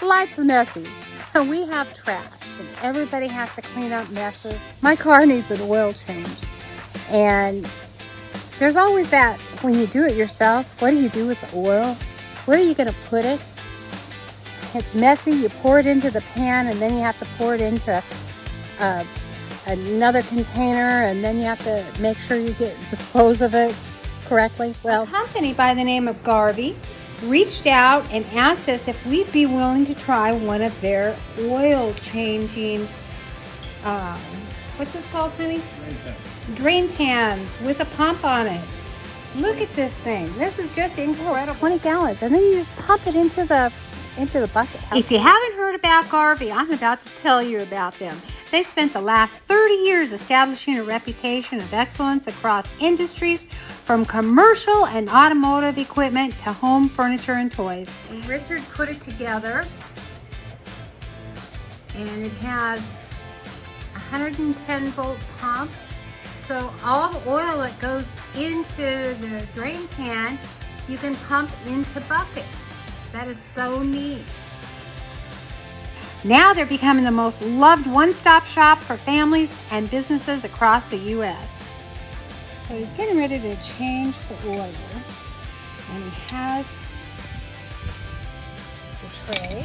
Life's messy, and we have trash, and everybody has to clean up messes. My car needs an oil change, and there's always that, when you do it yourself, what do you do with the oil? Where are you going to put it? It's messy. You pour it into the pan, and then you have to pour it into another container, and then you have to make sure you dispose of it correctly. Well, a company by the name of Garvee reached out and asked us if we'd be willing to try one of their oil changing, what's this called, honey? Drain pans with a pump on it. Look at this thing. This is just incredible. 20 gallons, and then you just pump it into the bucket. If you haven't heard about Garvee, I'm about to tell you about them. They spent the last 30 years establishing a reputation of excellence across industries, from commercial and automotive equipment to home furniture and toys. Richard put it together, and it has a 110 volt pump. So all the oil that goes into the drain pan, you can pump into buckets. That is so neat. Now they're becoming the most loved one-stop shop for families and businesses across the U.S. So he's getting ready to change the oil, and he has the tray.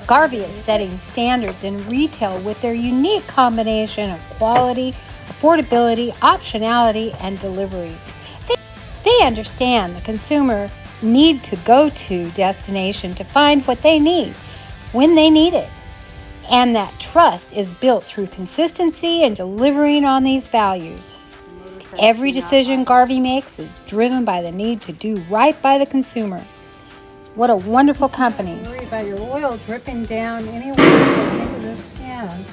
Garvee is setting standards in retail with their unique combination of quality, affordability, optionality, and delivery. They understand the consumer need to go to destination to find what they need when they need it. And that trust is built through consistency and delivering on these values. Every decision Garvee makes is driven by the need to do right by the consumer. What a wonderful company. Don't worry about your oil dripping down anywhere into this pan,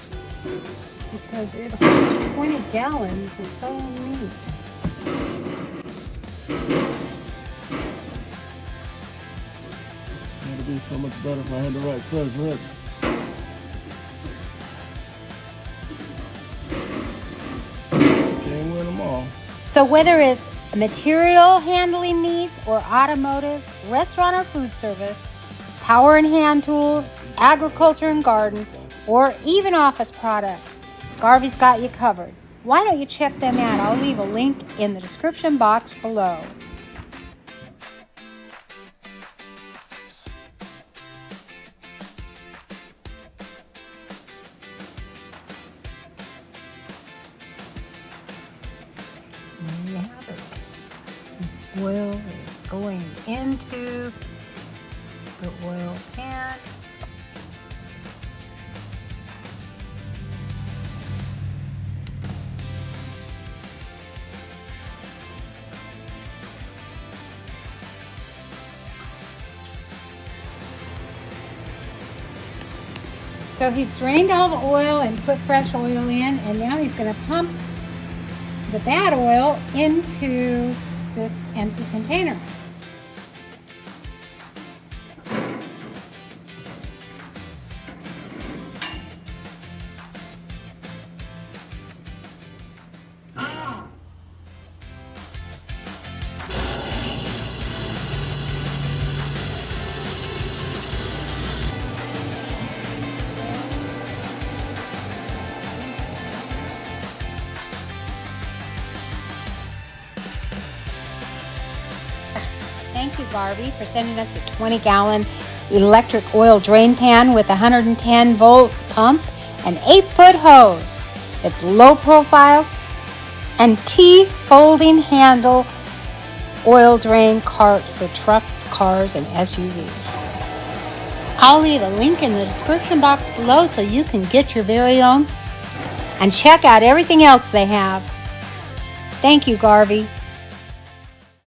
because it holds 20 gallons. Is so neat. It'd be so much better if I had the right size wrench. Can't win them all. So whether it's material handling needs or automotive, restaurant or food service, power and hand tools, agriculture and garden, or even office products, Garvee's got you covered. Why don't you check them out? I'll leave a link in the description box below. There you have it. Oil is going into the oil pan. So he's drained all the oil and put fresh oil in, and now he's going to pump the bad oil into this empty container. Thank you, Garvee, for sending us a 20-gallon electric oil drain pan with a 110-volt pump and 8-foot hose. It's low profile and T-folding handle oil drain cart for trucks, cars, and SUVs. I'll leave a link in the description box below so you can get your very own and check out everything else they have. Thank you, Garvee.